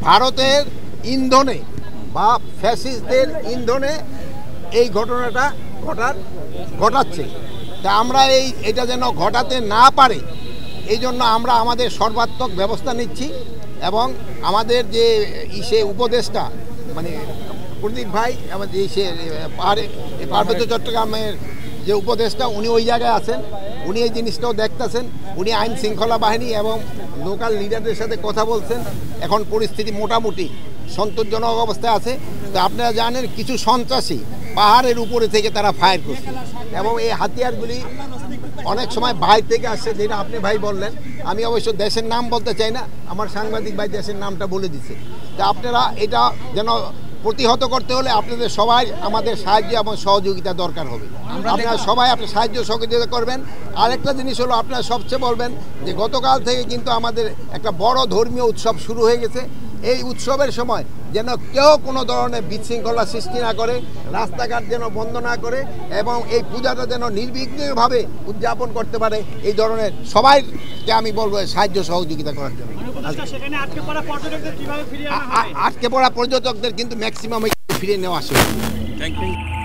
ভারতের ইন্ধনে বা ফ্যাসিস্টদের ইন্ধনে এই ঘটনাটা ঘটাচ্ছে। তা আমরা এটা যেন ঘটাতে না পারে এই জন্য আমরা আমাদের সর্বাত্মক ব্যবস্থা নিচ্ছি এবং আমাদের যে উপদেষ্টা মানে প্রদীপ ভাই আমাদের পার্বত্য চট্টগ্রামের যে উপদেষ্টা উনি ওই জায়গায় আছেন, উনি এই জিনিসটাও দেখতেছেন, উনি আইন শৃঙ্খলা বাহিনী এবং লোকাল লিডারদের সাথে কথা বলছেন। এখন পরিস্থিতি মোটামুটি সন্তোষজনক অবস্থায় আছে। তো আপনারা জানেন কিছু সন্ত্রাসী পাহাড়ের উপরে থেকে তারা ফায়ার করছে এবং এই হাতিয়ারগুলি অনেক সময় বাইরে থেকে আসছে, যেটা আপনি ভাই বললেন। আমি অবশ্য দেশের নাম বলতে চাই না, আমার সাংবাদিক ভাই দেশের নামটা বলে দিচ্ছে। তা আপনারা এটা যেন প্রতিহত করতে হলে আপনাদের সবাই আমাদের সাহায্য এবং সহযোগিতা দরকার হবে। আপনারা সবাই আপনার সাহায্য সহযোগিতা করবেন। আরেকটা জিনিস হলো আপনারা সবচেয়ে বলবেন যে গতকাল থেকে কিন্তু আমাদের একটা বড় ধর্মীয় উৎসব শুরু হয়ে গেছে। এই উৎসবের সময় যেন কেউ কোনো ধরনের বিশৃঙ্খলা সৃষ্টি না করে, রাস্তাঘাট যেন বন্ধ না করে এবং এই পূজাটা যেন নির্বিঘ্নভাবে উদযাপন করতে পারে, এই ধরনের সবাইকে আমি বলবো সাহায্য সহযোগিতা করার জন্য। আটকে পড়া পর্যটকদের কিন্তু ম্যাক্সিমাম ফিরিয়ে নেওয়া আসে। Thank you.